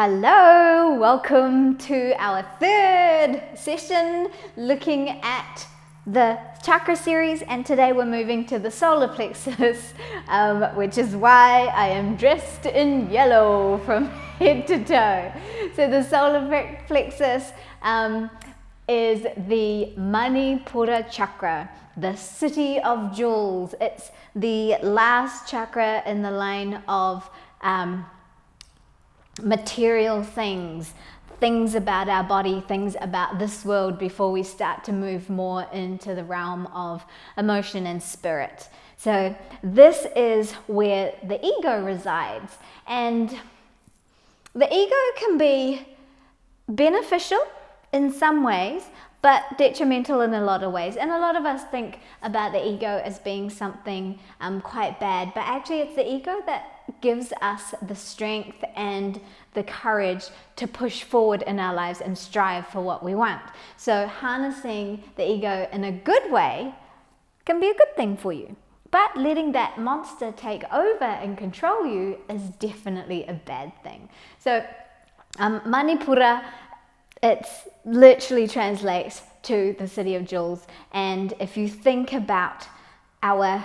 Hello, welcome to our third session looking at the chakra series, and today we're moving to the solar plexus, which is why I am dressed in yellow from head to toe. So the solar plexus is the Manipura Chakra, the city of jewels. It's the last chakra in the line of material things about our body, things about this world before we start to move more into the realm of emotion and spirit. So this is where the ego resides, and the ego can be beneficial in some ways but detrimental in a lot of ways. And a lot of us think about the ego as being something quite bad, but actually it's the ego that gives us the strength and the courage to push forward in our lives and strive for what we want. So harnessing the ego in a good way can be a good thing for you, but letting that monster take over and control you is definitely a bad thing. So Manipura, it literally translates to the city of jewels. And if you think about our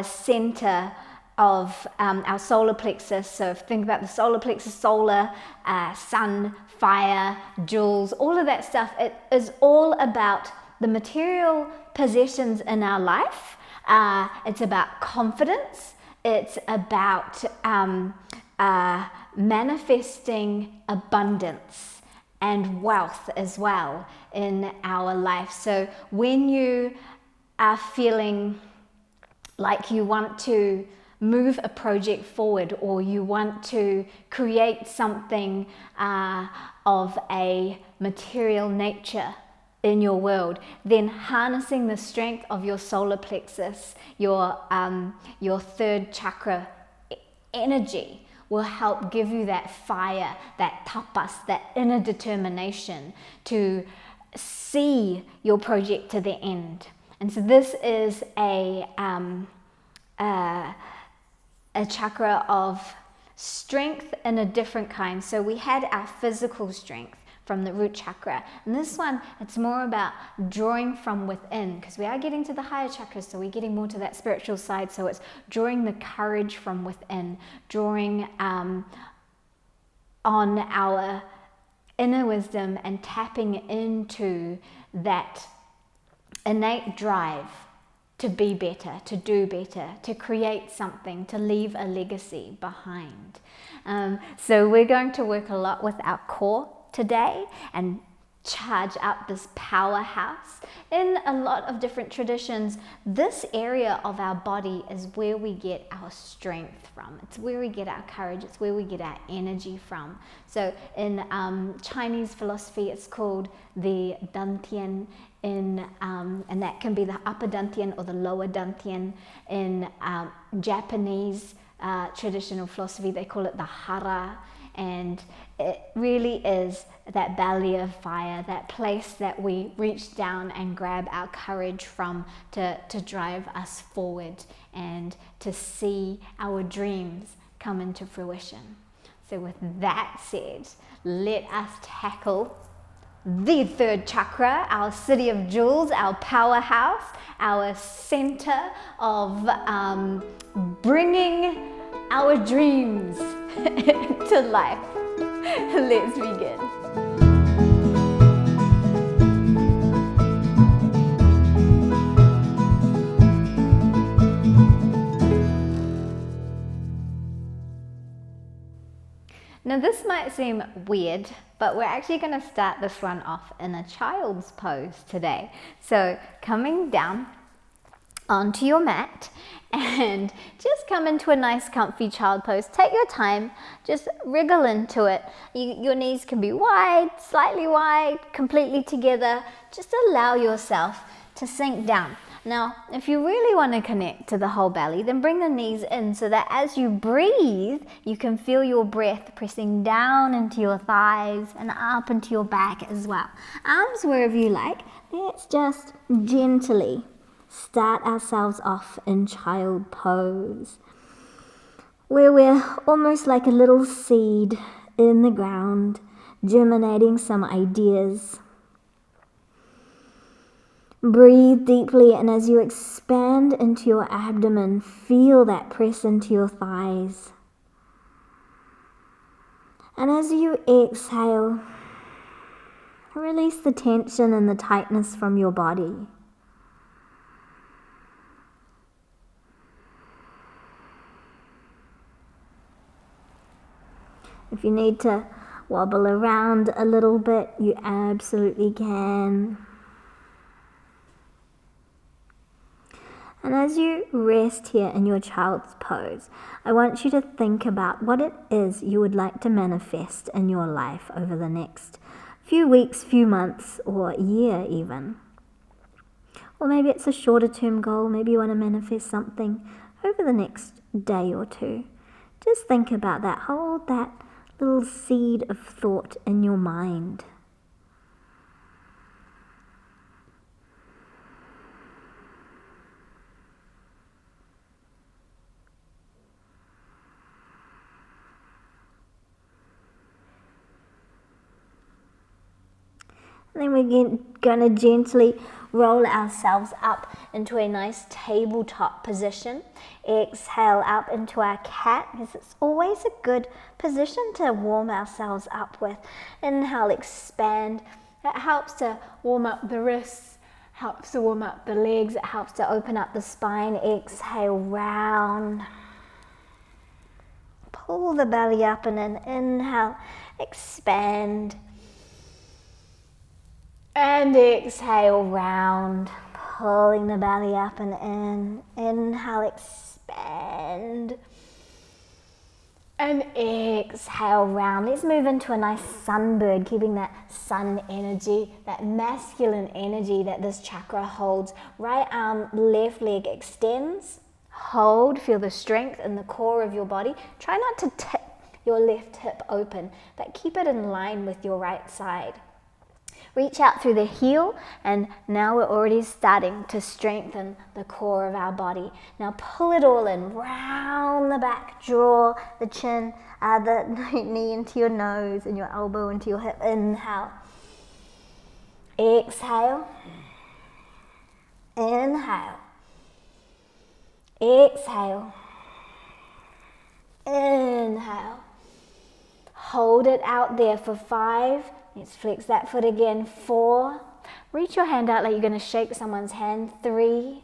center of our solar plexus, so think about the solar plexus, solar, sun, fire, jewels, all of that stuff, it is all about the material possessions in our life. It's about confidence. It's about manifesting abundance and wealth as well in our life. So when you are feeling like you want to move a project forward, or you want to create something of a material nature in your world, then harnessing the strength of your solar plexus, your third chakra energy, will help give you that fire, that tapas, that inner determination to see your project to the end. And so this is a chakra of strength in a different kind. So we had our physical strength from the root chakra, and this one, it's more about drawing from within, because we are getting to the higher chakras, so we're getting more to that spiritual side. So it's drawing the courage from within, drawing on our inner wisdom and tapping into that innate drive to be better, to do better, to create something, to leave a legacy behind. So we're going to work a lot with our core today and charge up this powerhouse. In a lot of different traditions, this area of our body is where we get our strength from. It's where we get our courage. It's where we get our energy from. So in Chinese philosophy, it's called the dantian, and that can be the upper dantian or the lower dantian. In Japanese traditional philosophy, they call it the hara. And it really is that belly of fire, that place that we reach down and grab our courage from to drive us forward and to see our dreams come into fruition. So with that said, let us tackle the third chakra, our city of jewels, our powerhouse, our center of bringing our dreams to life. Let's begin. Now this might seem weird, but we're actually going to start this one off in a child's pose today. So coming down onto your mat and just come into a nice comfy child pose. Take your time, just wriggle into it. Your knees can be wide, slightly wide, completely together. Just allow yourself to sink down. Now, if you really want to connect to the whole belly, then bring the knees in so that as you breathe, you can feel your breath pressing down into your thighs and up into your back as well. Arms wherever you like. Let's just gently start ourselves off in child pose, where we're almost like a little seed in the ground, germinating some ideas. Breathe deeply, and as you expand into your abdomen, feel that press into your thighs. And as you exhale, release the tension and the tightness from your body. If you need to wobble around a little bit, you absolutely can. And as you rest here in your child's pose, I want you to think about what it is you would like to manifest in your life over the next few weeks, few months, or year even. Or maybe it's a shorter term goal. Maybe you want to manifest something over the next day or two. Just think about that. Hold that little seed of thought in your mind. And then we're going to gently roll ourselves up into a nice tabletop position. Exhale up into our cat, because it's always a good position to warm ourselves up with. Inhale, expand. It helps to warm up the wrists, helps to warm up the legs, it helps to open up the spine. Exhale, round. Pull the belly up and then inhale, expand. And exhale, round, pulling the belly up and in. Inhale, expand. And exhale, round. Let's move into a nice sunbird, keeping that sun energy, that masculine energy that this chakra holds. Right arm, left leg extends. Hold, feel the strength in the core of your body. Try not to tip your left hip open, but keep it in line with your right side. Reach out through the heel, and now we're already starting to strengthen the core of our body. Now pull it all in, round the back, draw the chin, the knee into your nose and your elbow into your hip. Inhale. Exhale. Inhale. Exhale. Inhale. Hold it out there for 5. Let's flex that foot again. 4. Reach your hand out like you're going to shake someone's hand. 3,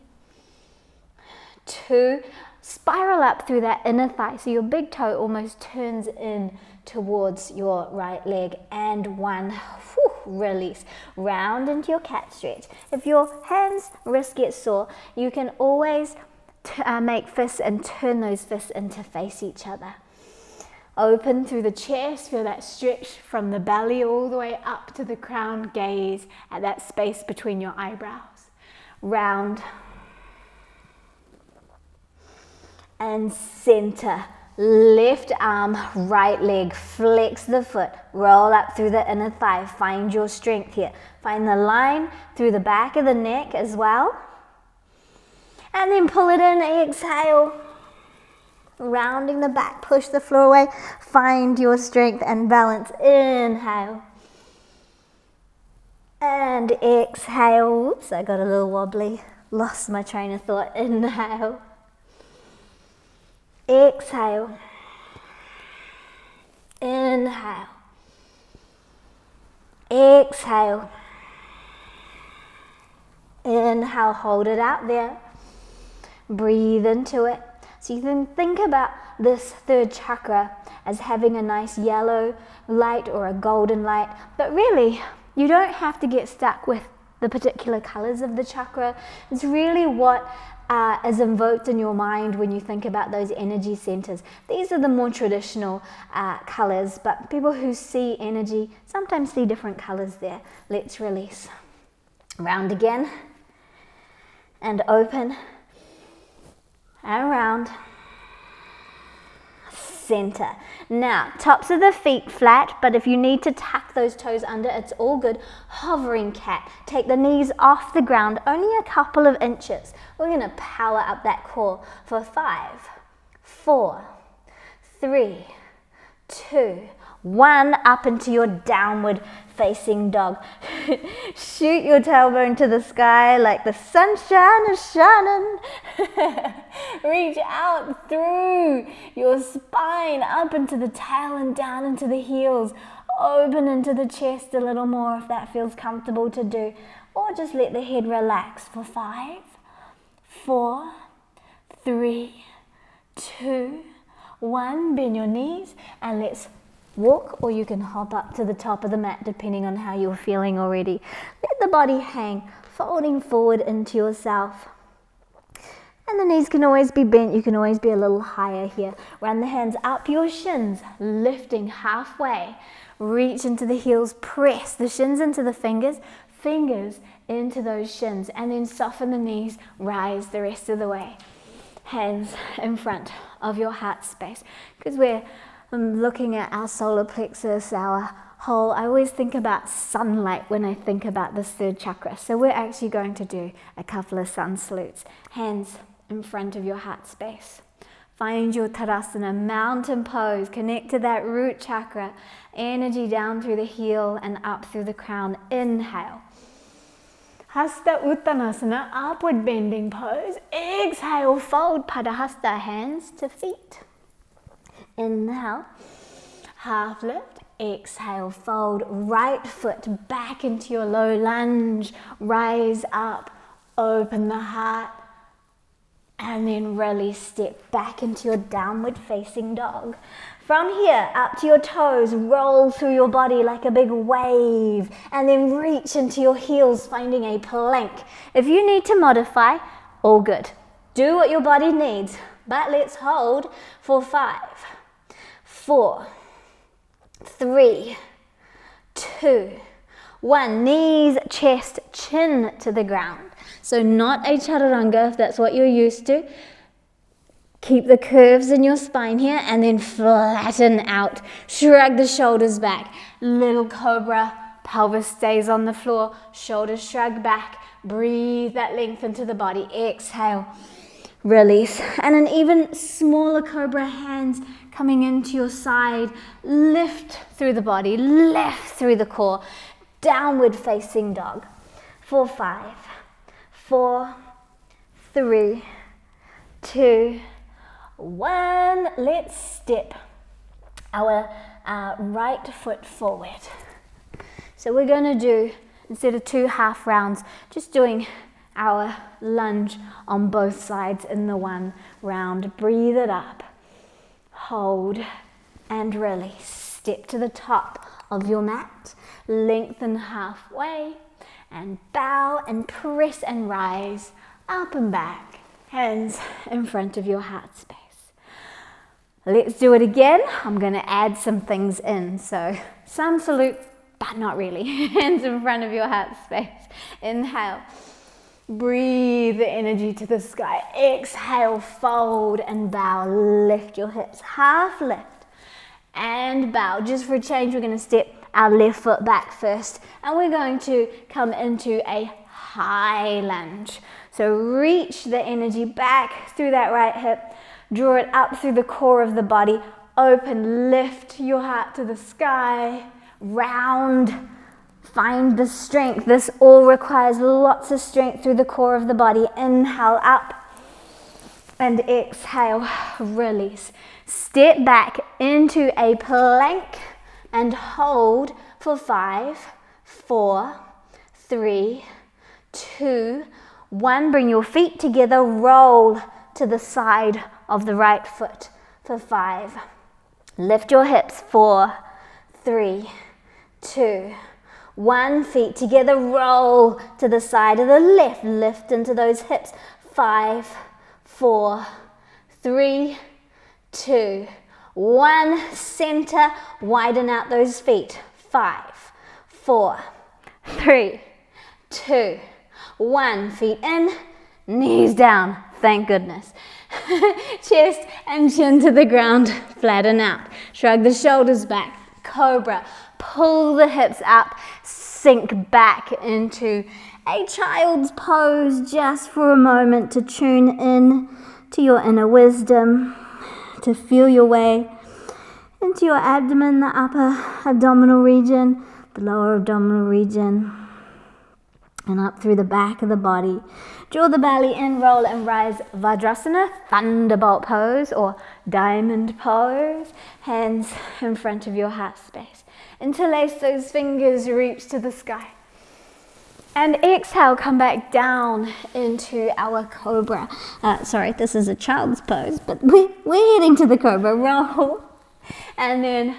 2. Spiral up through that inner thigh so your big toe almost turns in towards your right leg. And 1. Whew, release. Round into your cat stretch. If your hands, wrists get sore, you can always make fists and turn those fists in to face each other. Open through the chest, feel that stretch from the belly all the way up to the crown. Gaze at that space between your eyebrows. Round. And center. Left arm, right leg, flex the foot. Roll up through the inner thigh. Find your strength here. Find the line through the back of the neck as well. And then pull it in, exhale. Rounding the back, push the floor away, find your strength and balance. Inhale. And exhale. Oops, I got a little wobbly. Lost my train of thought. Inhale. Exhale. Inhale. Exhale. Inhale, hold it out there. Breathe into it. So you can think about this third chakra as having a nice yellow light or a golden light, but really you don't have to get stuck with the particular colors of the chakra. It's really what is invoked in your mind when you think about those energy centers. These are the more traditional colors, but people who see energy sometimes see different colors there. Let's release. Round again and open. And round. Center. Now, tops of the feet flat, but if you need to tuck those toes under, it's all good. Hovering cat. Take the knees off the ground, only a couple of inches. We're going to power up that core for 5, 4, 3, 2, 1, up into your downward facing dog. Shoot your tailbone to the sky like the sunshine is shining. Reach out through your spine, up into the tail and down into the heels. Open into the chest a little more if that feels comfortable to do. Or just let the head relax for 5, 4, 3, 2, 1. Bend your knees and let's walk, or you can hop up to the top of the mat depending on how you're feeling already. Let the body hang, folding forward into yourself. And the knees can always be bent, you can always be a little higher here. Run the hands up your shins, lifting halfway. Reach into the heels, press the shins into the fingers, fingers into those shins, and then soften the knees, rise the rest of the way. Hands in front of your heart space, because we're looking at our solar plexus, our whole, I always think about sunlight when I think about this third chakra. So we're actually going to do a couple of sun salutes. Hands in front of your heart space. Find your Tadasana, mountain pose. Connect to that root chakra. Energy down through the heel and up through the crown. Inhale. Hasta Uttanasana, upward bending pose. Exhale, fold Padahasta, hands to feet. Inhale, half lift. Exhale, fold right foot back into your low lunge. Rise up, open the heart. And then release, step back into your downward facing dog. From here, up to your toes, roll through your body like a big wave, and then reach into your heels, finding a plank. If you need to modify, all good. Do what your body needs, but let's hold for 5, 4, 3, 2, 1. Knees, chest, chin to the ground. So not a chaturanga if that's what you're used to. Keep the curves in your spine here and then flatten out. Shrug the shoulders back. Little cobra, pelvis stays on the floor, shoulders shrug back. Breathe that length into the body. Exhale, release. And an even smaller cobra, hands coming into your side. Lift through the body, lift through the core. Downward facing dog. For 5, 4, 3, 2, 1. Let's step our right foot forward. So we're going to do, instead of 2 half rounds, just doing our lunge on both sides in the 1 round. Breathe it up, hold and release. Step to the top of your mat, lengthen halfway and bow and press and rise up and back. Hands in front of your heart space. Let's do it again. I'm going to add some things in. So sun salute, but not really. Hands in front of your heart space. Inhale. Breathe the energy to the sky. Exhale, fold and bow. Lift your hips. Half lift and bow. Just for a change, we're going to step our left foot back first. And we're going to come into a high lunge. So reach the energy back through that right hip. Draw it up through the core of the body. Open, lift your heart to the sky. Round. Find the strength. This all requires lots of strength through the core of the body. Inhale up and exhale, release. Step back into a plank and hold for 5, 4, 3, 2, 1. Bring your feet together, roll to the side of the right foot for 5. Lift your hips, 4, 3, 2, 1. Feet together, roll to the side of the left. Lift into those hips, 5, 4, 3, 2, 1. Center, widen out those feet. 5, 4, 3, 2, 1. Feet in, knees down. Thank goodness. Chest and chin to the ground. Flatten out. Shrug the shoulders back. Cobra. Pull the hips up. Sink back into a child's pose just for a moment to tune in to your inner wisdom, to feel your way into your abdomen, the upper abdominal region, the lower abdominal region, and up through the back of the body. Draw the belly in, roll and rise, Vajrasana, thunderbolt pose or diamond pose. Hands in front of your heart space. Interlace those fingers, reach to the sky. And exhale, come back down into our cobra. Sorry, this is a child's pose, but we're heading to the cobra. Roll. And then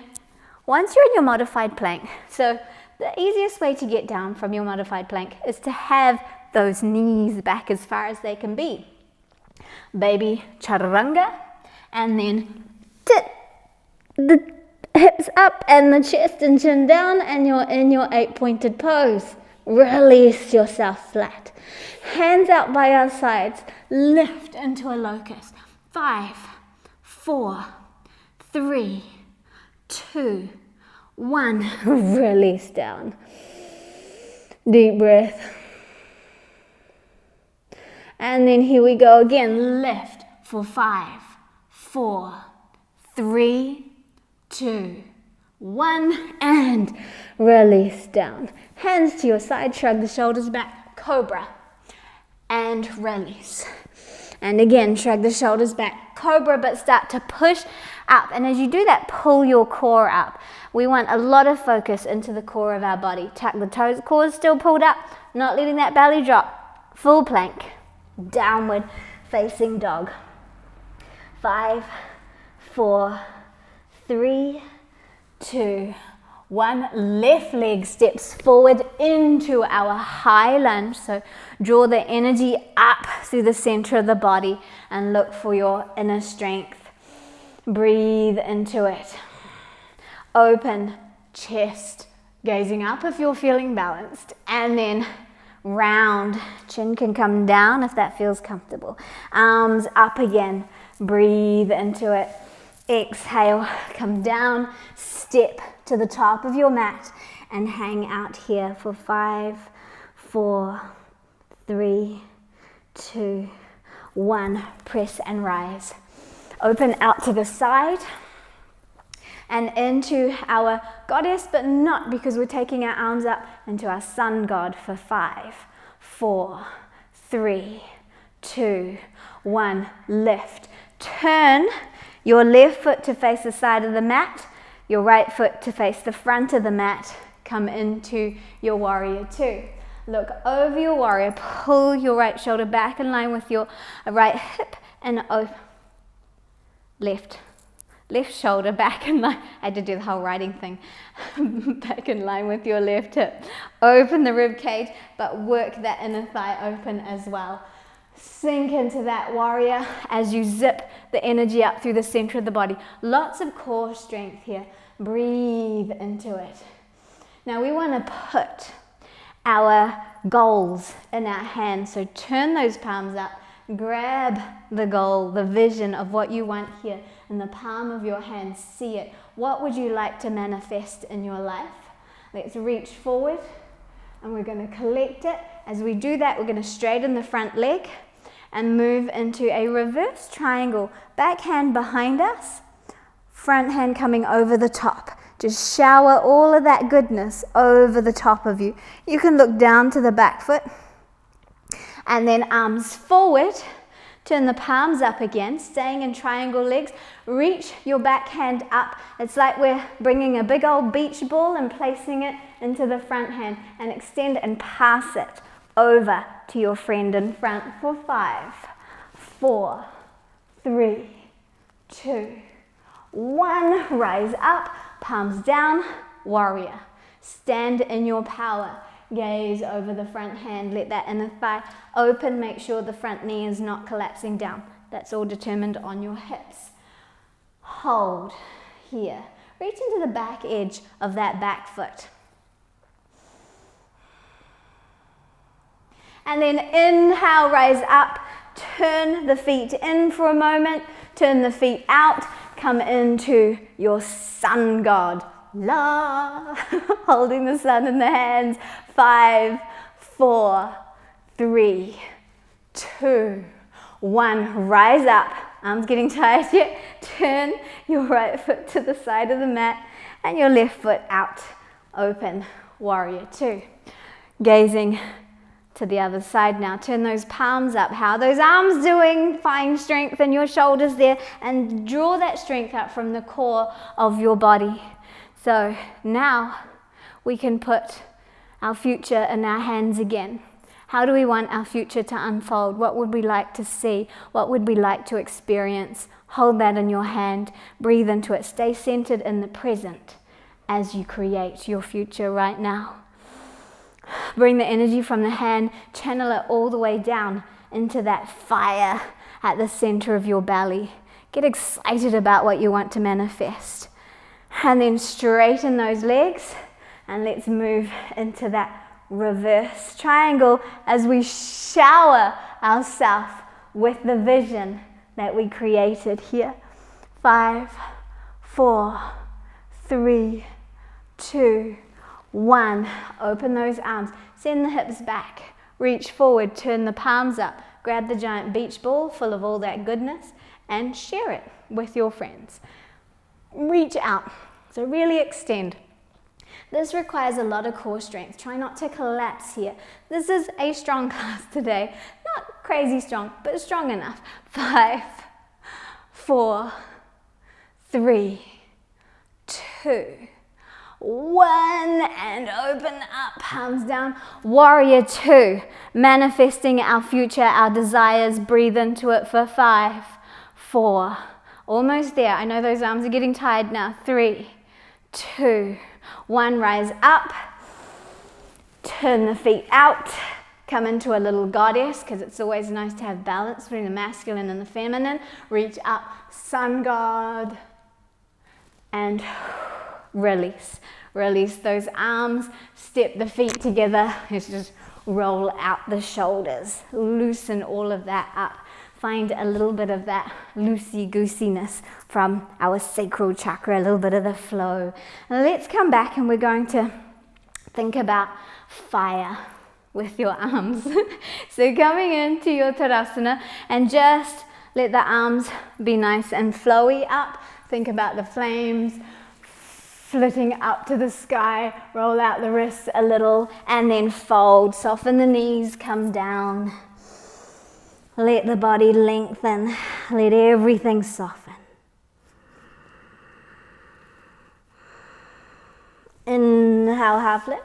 once you're in your modified plank, so the easiest way to get down from your modified plank is to have those knees back as far as they can be. Baby chaturanga, and then tip the hips up and the chest and chin down, and you're in your 8-pointed pose. Release yourself flat. Hands out by our sides. Lift into a locust. 5, 4, 3, 2, 1. Release down. Deep breath. And then here we go again. Lift for 5, 4, 3, 2, 1. And release down. Hands to your side, shrug the shoulders back, cobra, and release. And again, shrug the shoulders back, cobra, but start to push up. And as you do that, pull your core up. We want a lot of focus into the core of our body. Tuck the toes, core is still pulled up, not letting that belly drop. Full plank, downward facing dog. 5, 4, 3, 2, 1. Left leg steps forward into our high lunge. So draw the energy up through the center of the body and look for your inner strength. Breathe into it. Open chest, gazing up if you're feeling balanced. And then round. Chin can come down if that feels comfortable. Arms up again. Breathe into it. Exhale, come down, step to the top of your mat and hang out here for 5, 4, 3, 2, 1. Press and rise. Open out to the side and into our goddess, but not because we're taking our arms up, into our sun god for 5, 4, 3, 2, 1. Lift. Turn your left foot to face the side of the mat, your right foot to face the front of the mat. Come into your warrior 2. Look over your warrior, pull your right shoulder back in line with your right hip and left shoulder back in line. I had to do the whole writing thing. Back in line with your left hip. Open the rib cage, but work that inner thigh open as well. Sink into that warrior as you zip the energy up through the center of the body. Lots of core strength here. Breathe into it. Now we want to put our goals in our hands. So turn those palms up. Grab the goal, the vision of what you want here in the palm of your hand. See it. What would you like to manifest in your life? Let's reach forward and we're going to collect it. As we do that, we're going to straighten the front leg and move into a reverse triangle. Back hand behind us, front hand coming over the top. Just shower all of that goodness over the top of you. You can look down to the back foot and then arms forward. Turn the palms up again, staying in triangle legs. Reach your back hand up. It's like we're bringing a big old beach ball and placing it into the front hand, and extend and pass it over to your friend in front for 5, 4, 3, 2, 1. Rise up, palms down, warrior. Stand in your power. Gaze over the front hand. Let that inner thigh open. Make sure the front knee is not collapsing down. That's all determined on your hips. Hold here. Reach into the back edge of that back foot. And then inhale, rise up. Turn the feet in for a moment. Turn the feet out. Come into your sun god. La, holding the sun in the hands. 5, 4, 3, 2, 1. Rise up. Arms getting tired yet? Turn your right foot to the side of the mat and your left foot out. Open, warrior two. Gazing to the other side now. Turn those palms up. How are those arms doing? Find strength in your shoulders there and draw that strength up from the core of your body. So now we can put our future in our hands again. How do we want our future to unfold? What would we like to see? What would we like to experience? Hold that in your hand. Breathe into it. Stay centered in the present as you create your future right now. Bring the energy from the hand, channel it all the way down into that fire at the center of your belly. Get excited about what you want to manifest. And then straighten those legs and let's move into that reverse triangle as we shower ourselves with the vision that we created here. 5, 4, 3, 2, 1. Open those arms. Send the hips back. Reach forward. Turn the palms up. Grab the giant beach ball full of all that goodness and share it with your friends. Reach out. So really extend. This requires a lot of core strength. Try not to collapse here. This is a strong class today. Not crazy strong, but strong enough. 5, 4, 3, 2, 1, and open up, palms down. Warrior two, manifesting our future, our desires. Breathe into it for 5, 4, almost there. I know those arms are getting tired now. 3, 2, 1, rise up, turn the feet out, come into a little goddess, because it's always nice to have balance between the masculine and the feminine. Reach up, sun god, and release. Release those arms, step the feet together. Let's just roll out the shoulders, loosen all of that up. Find a little bit of that loosey-goosiness from our sacral chakra, a little bit of the flow. And let's come back and we're going to think about fire with your arms. So coming into your Tadasana and just let the arms be nice and flowy up. Think about the flames flitting up to the sky. Roll out the wrists a little and then fold. Soften the knees, come down. Let the body lengthen. Let everything soften. Inhale, half lift.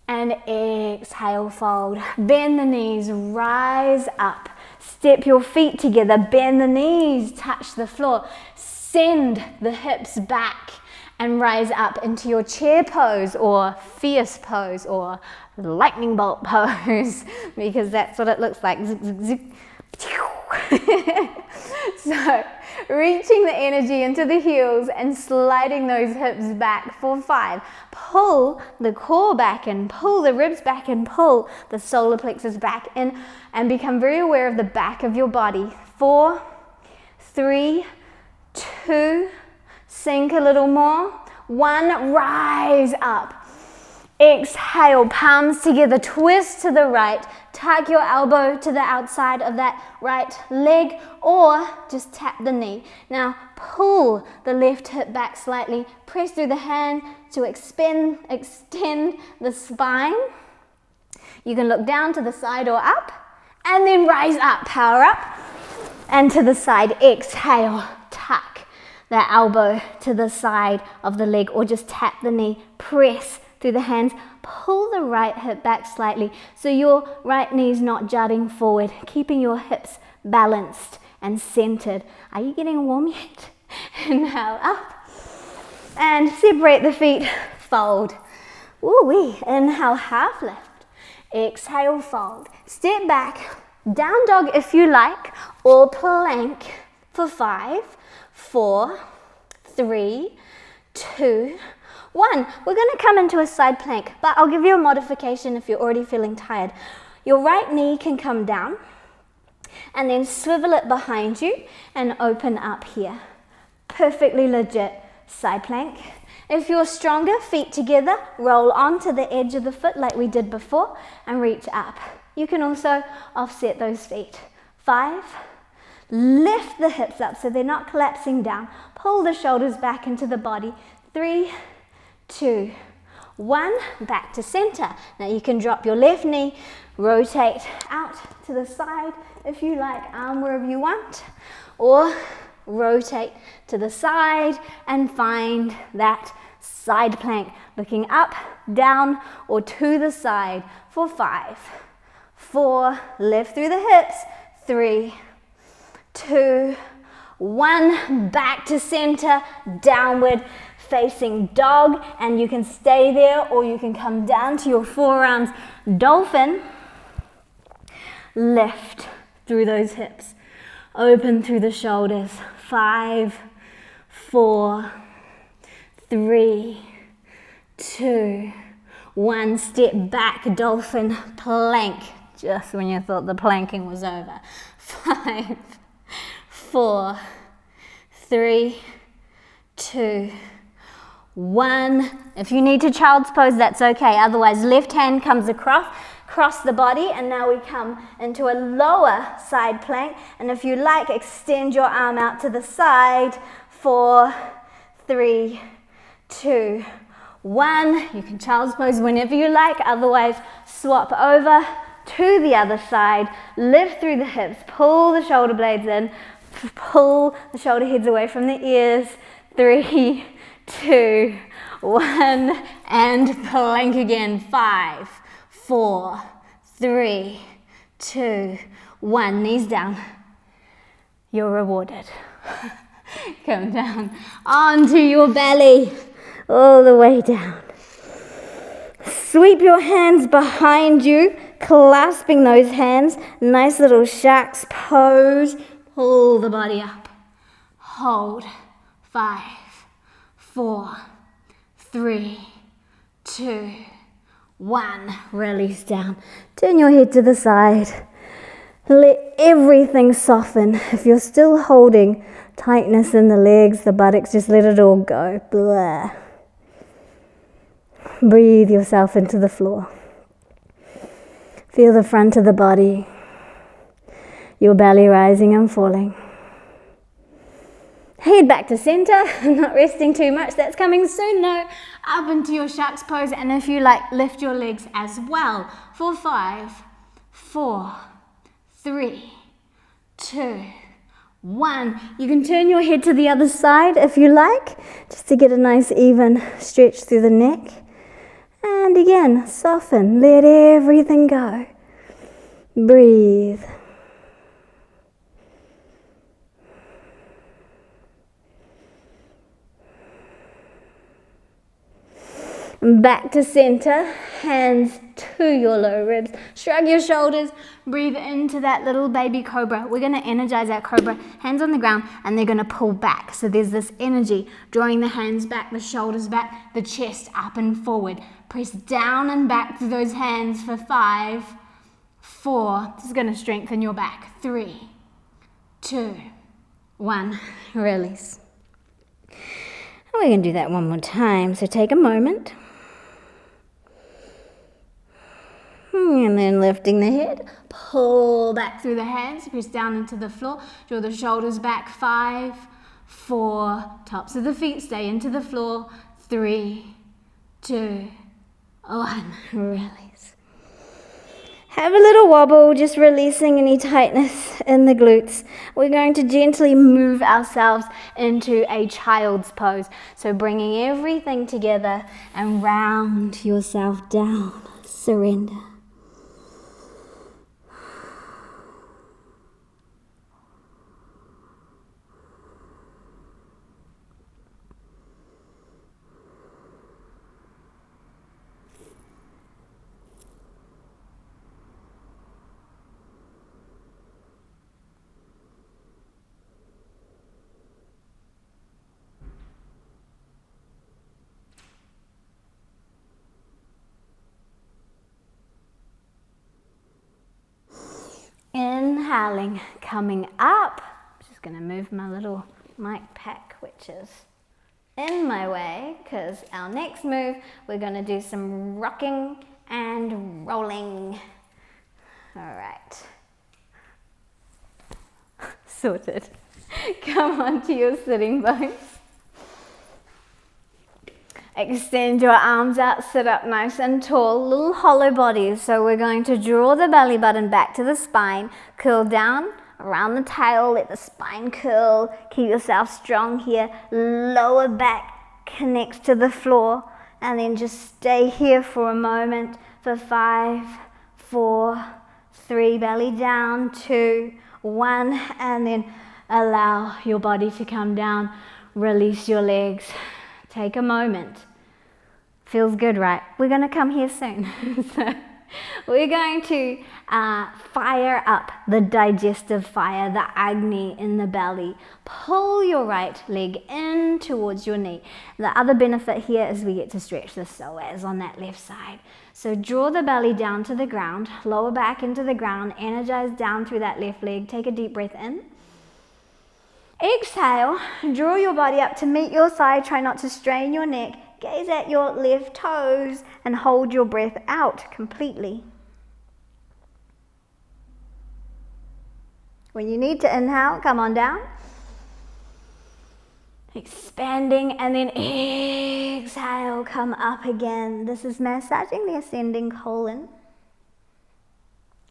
And exhale, fold. Bend the knees, rise up. Step your feet together. Bend the knees, touch the floor. Send the hips back and rise up into your chair pose or fierce pose or lightning bolt pose, because that's what it looks like. Zip, zip, zip. So reaching the energy into the heels and sliding those hips back for 5. Pull the core back in, pull the ribs back and pull the solar plexus back in and become very aware of the back of your body. 4, 3, 2, sink a little more. 1, rise up. Exhale, palms together, twist to the right, tuck your elbow to the outside of that right leg or just tap the knee. Now pull the left hip back slightly, press through the hand to extend the spine. You can look down to the side or up and then rise up, power up and to the side. Exhale, tuck the elbow to the side of the leg or just tap the knee, press through the hands, pull the right hip back slightly so your right knee is not jutting forward, keeping your hips balanced and centered. Are you getting warm yet? Inhale up and separate the feet, fold. Woo-wee. Inhale, half lift. Exhale, fold. Step back, down dog if you like, or plank for 5, 4, 3, 2, 1. We're going to come into a side plank, but I'll give you a modification if you're already feeling tired. Your right knee can come down and then swivel it behind you and open up here. Perfectly legit side plank. If you're stronger, feet together, roll onto the edge of the foot like we did before and reach up. You can also offset those feet. 5, Lift the hips up so they're not collapsing down. Pull the shoulders back into the body. 3, 2, 1. Back to center. Now you can drop your left knee, rotate out to the side if you like, arm wherever you want, or rotate to the side and find that side plank, looking up, down, or to the side for 5, 4, lift through the hips, 3, 2, 1, back to center, downward facing dog, and you can stay there or you can come down to your forearms, dolphin. Lift through those hips, open through the shoulders, 5, 4, 3, 2, 1, step back, dolphin, plank, just when you thought the planking was over, 5, 4, 3, 2, 1. If you need to child's pose, that's okay. Otherwise, left hand comes across the body, and now we come into a lower side plank. And if you like, extend your arm out to the side. 4, 3, 2, 1. You can child's pose whenever you like. Otherwise, swap over to the other side. Lift through the hips. Pull the shoulder blades in. Pull the shoulder heads away from the ears. 3, 2, 1, and plank again. 5, 4, 3, 2, 1. Knees down. You're rewarded. Come down onto your belly, all the way down. Sweep your hands behind you, clasping those hands. Nice little shark's pose. Pull the body up. Hold. 5, 4, 3, 2, 1. Release down. Turn your head to the side. Let everything soften. If you're still holding tightness in the legs, the buttocks, just let it all go. Blah. Breathe yourself into the floor. Feel the front of the body, your belly rising and falling. Head back to center. I'm not resting too much. That's coming soon. No, up into your shark's pose. And if you like, lift your legs as well. For 5, 4, 3, 2, 1. You can turn your head to the other side if you like, just to get a nice even stretch through the neck. And again, soften. Let everything go. Breathe. Back to center, hands to your low ribs. Shrug your shoulders, breathe into that little baby cobra. We're going to energize our cobra. Hands on the ground, and they're going to pull back. So there's this energy, drawing the hands back, the shoulders back, the chest up and forward. Press down and back through those hands for 5, 4. This is going to strengthen your back. 3, 2, 1. Release. And we're going to do that one more time. So take a moment. And then lifting the head, pull back through the hands, press down into the floor, draw the shoulders back. 5, 4, tops of the feet stay into the floor. 3, 2, 1, release. Have a little wobble, just releasing any tightness in the glutes. We're going to gently move ourselves into a child's pose. So bringing everything together and round yourself down. Surrender. Inhaling, coming up. I'm just going to move my little mic pack, which is in my way, because our next move, we're going to do some rocking and rolling. All right. sorted. Come onto your sitting bones. Extend your arms out, sit up nice and tall, little hollow bodies. So we're going to draw the belly button back to the spine, curl down around the tail, let the spine curl, keep yourself strong here, lower back connects to the floor, and then just stay here for a moment for 5, 4, 3, belly down, 2, 1, and then allow your body to come down, release your legs, take a moment. Feels good, right? We're going to come here soon. So we're going to fire up the digestive fire, the Agni in the belly. Pull your right leg in towards your knee. The other benefit here is we get to stretch the psoas on that left side. So draw the belly down to the ground, lower back into the ground, energize down through that left leg. Take a deep breath in. Exhale, draw your body up to meet your side. Try not to strain your neck. Gaze at your left toes and hold your breath out completely. When you need to inhale, come on down. Expanding, and then exhale, come up again. This is massaging the ascending colon.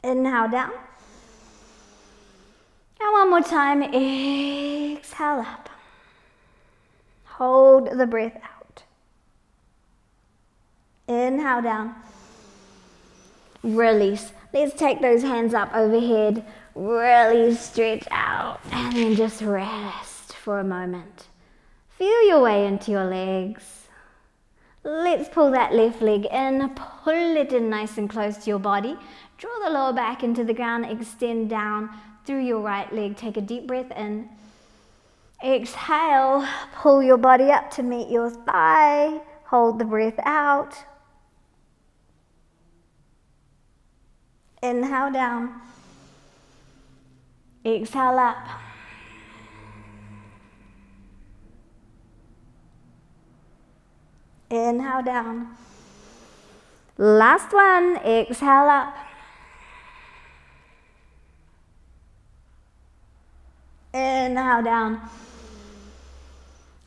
Inhale down. And one more time, exhale up. Hold the breath out. Inhale down. Release. Let's take those hands up overhead. Really stretch out and then just rest for a moment. Feel your way into your legs. Let's pull that left leg in. Pull it in nice and close to your body. Draw the lower back into the ground. Extend down through your right leg. Take a deep breath in. Exhale. Pull your body up to meet your thigh. Hold the breath out. Inhale down. Exhale up. Inhale down. Last one. Exhale up. Inhale down.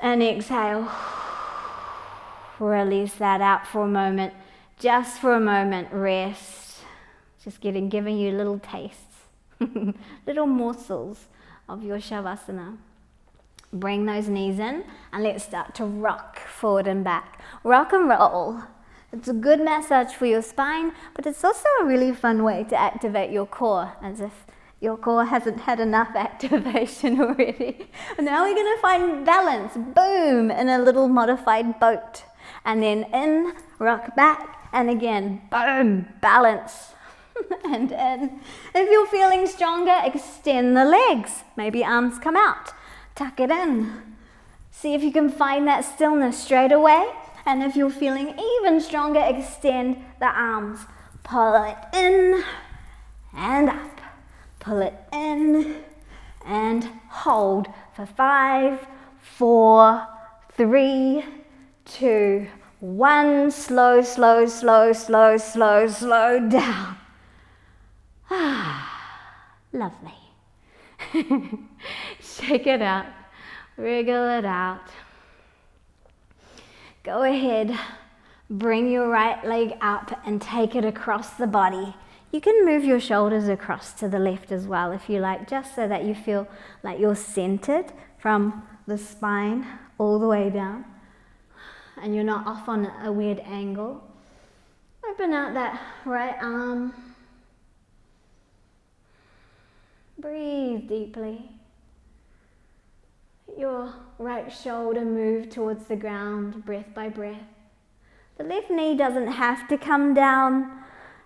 And exhale. Release that out for a moment. Just for a moment, rest. Just giving you little tastes, little morsels of your Shavasana. Bring those knees in and let's start to rock forward and back. Rock and roll. It's a good massage for your spine, but it's also a really fun way to activate your core, as if your core hasn't had enough activation already. And now we're going to find balance, boom, in a little modified boat. And then in, rock back, and again, boom, balance. And in. If you're feeling stronger, extend the legs. Maybe arms come out. Tuck it in. See if you can find that stillness straight away. And if you're feeling even stronger, extend the arms. Pull it in and up. Pull it in and hold for 5, 4, 3, 2, 1. Slow, slow, slow, slow, slow, slow down. Lovely. Shake it out. Wriggle it out. Go ahead. Bring your right leg up and take it across the body. You can move your shoulders across to the left as well if you like, just so that you feel like you're centered from the spine all the way down and you're not off on a weird angle. Open out that right arm. Breathe deeply. Let your right shoulder move towards the ground, breath by breath. The left knee doesn't have to come down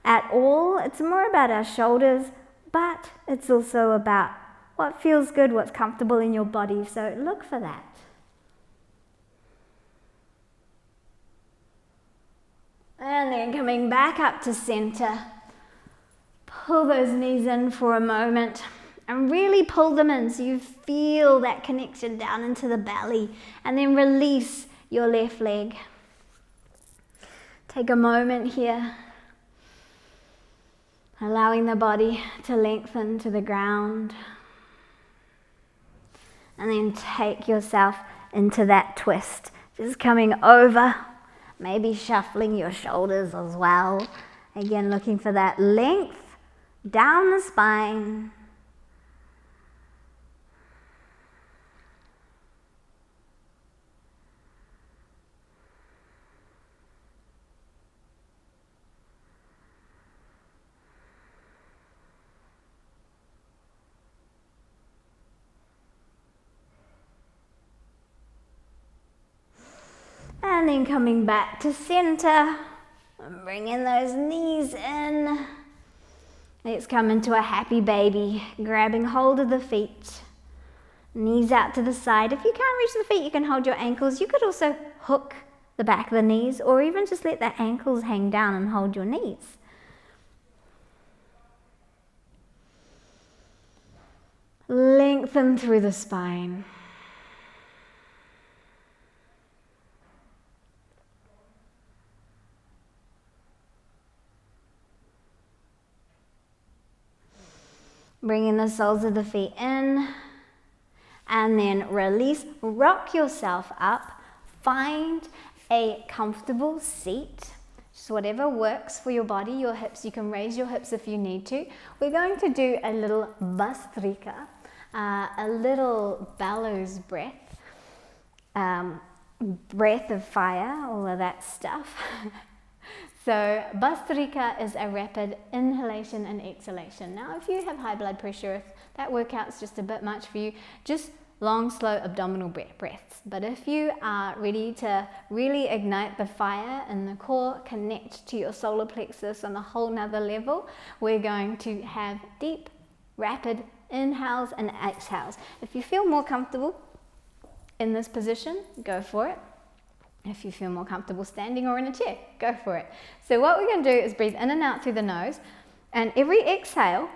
at all. It's more about our shoulders, but it's also about what feels good, what's comfortable in your body. So look for that. And then coming back up to center. Pull those knees in for a moment. And really pull them in so you feel that connection down into the belly. And then release your left leg. Take a moment here. Allowing the body to lengthen to the ground. and then take yourself into that twist. Just coming over, maybe shuffling your shoulders as well. Again, looking for that length down the spine. And then coming back to center, and bringing those knees in. Let's come into a happy baby, grabbing hold of the feet, knees out to the side. If you can't reach the feet, you can hold your ankles. You could also hook the back of the knees, or even just let the ankles hang down and hold your knees. Lengthen through the spine. Bringing the soles of the feet in, and then release. Rock yourself up. Find a comfortable seat, just whatever works for your body, your hips. You can raise your hips if you need to. We're going to do a little bastrika, a little bellows breath, breath of fire, all of that stuff. So bastrika is a rapid inhalation and exhalation. Now, if you have high blood pressure, if that workout's just a bit much for you, just long, slow abdominal breaths. But if you are ready to really ignite the fire in the core, connect to your solar plexus on a whole nother level, we're going to have deep, rapid inhales and exhales. If you feel more comfortable in this position, go for it. If you feel more comfortable standing or in a chair, go for it. So what we're going to do is breathe in and out through the nose, and every exhale,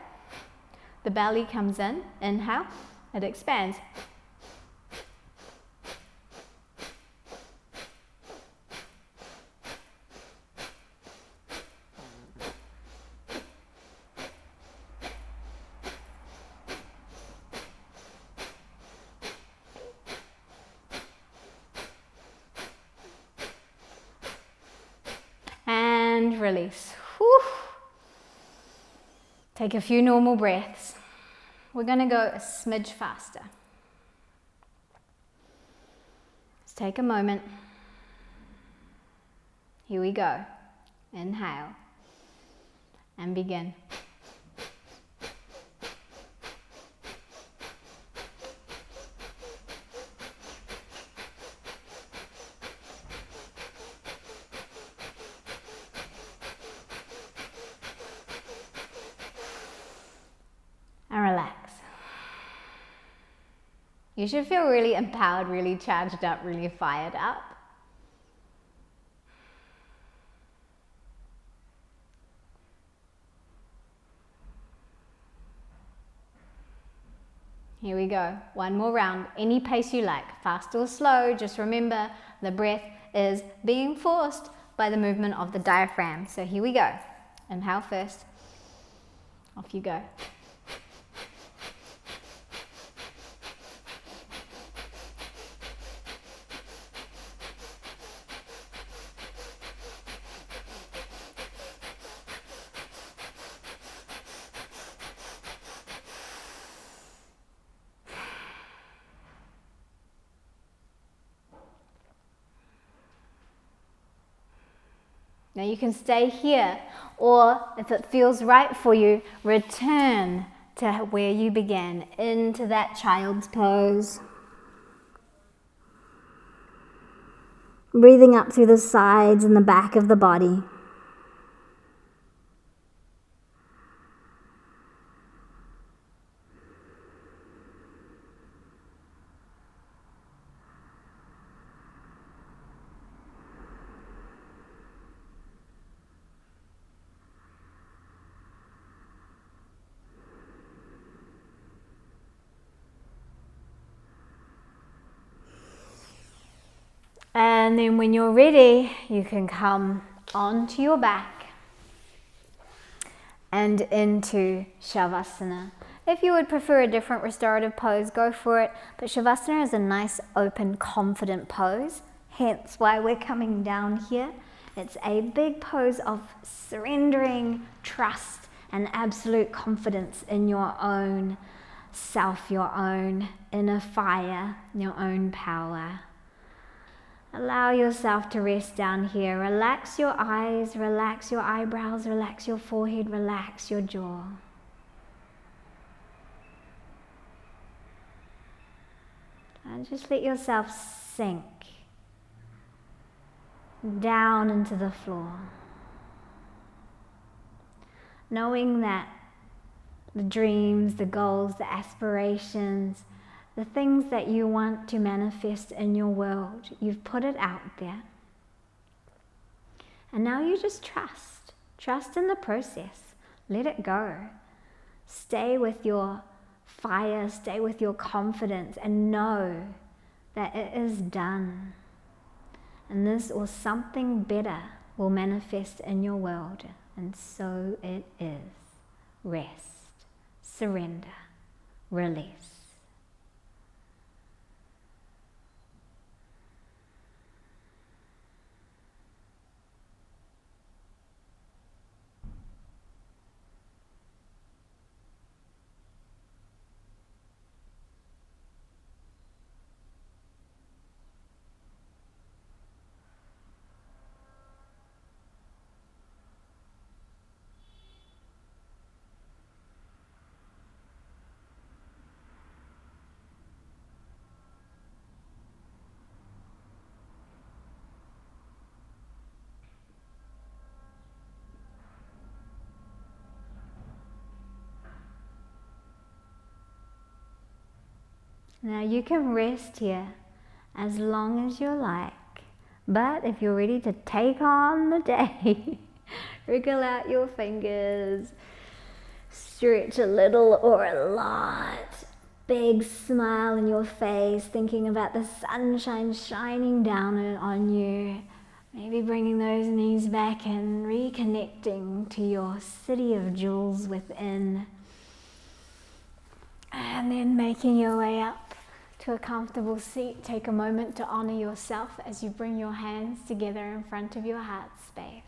the belly comes in. Inhale, it expands. And release. Whew. Take a few normal breaths. We're going to go a smidge faster. Let's take a moment. Here we go. Inhale and begin. And relax. You should feel really empowered, really charged up, really fired up. Here we go. One more round, any pace you like, fast or slow. Just remember, the breath is being forced by the movement of the diaphragm. So here we go. Inhale first. Off you go. Now you can stay here, or if it feels right for you, return to where you began, into that child's pose. Breathing up through the sides and the back of the body. And then when you're ready, you can come onto your back and into Shavasana. If you would prefer a different restorative pose, go for it. But Shavasana is a nice, open, confident pose. Hence why we're coming down here. It's a big pose of surrendering, trust, and absolute confidence in your own self, your own inner fire, your own power. Allow yourself to rest down here. Relax your eyes, relax your eyebrows, relax your forehead, relax your jaw. And just let yourself sink down into the floor. Knowing that the dreams, the goals, the aspirations, the things that you want to manifest in your world, you've put it out there. And now you just trust. Trust in the process. Let it go. Stay with your fire, stay with your confidence, and know that it is done. And this or something better will manifest in your world. And so it is. Rest, surrender, release. Now you can rest here as long as you like, but if you're ready to take on the day, wriggle out your fingers, stretch a little or a lot, big smile in your face, thinking about the sunshine shining down on you, maybe bringing those knees back and reconnecting to your city of jewels within, and then making your way up to a comfortable seat. Take a moment to honor yourself as you bring your hands together in front of your heart space.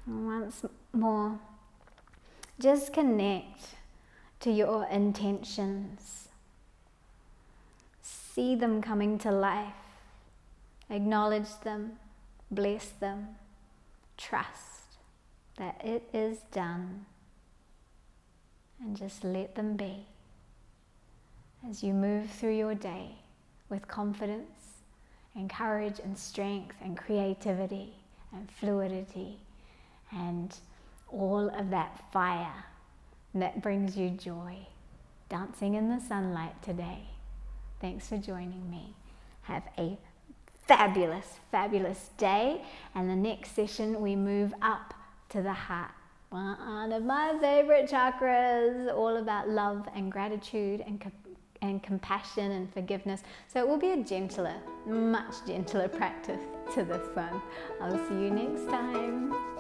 And once more, just connect to your intentions. See them coming to life. Acknowledge them, bless them, trust that it is done. And just let them be as you move through your day with confidence and courage and strength and creativity and fluidity and all of that fire that brings you joy. Dancing in the sunlight today. Thanks for joining me. Have a fabulous, fabulous day. And the next session we move up to the heart. One of my favorite chakras, all about love and gratitude and compassion and forgiveness. So it will be a gentler, much gentler practice to this one. I'll see you next time.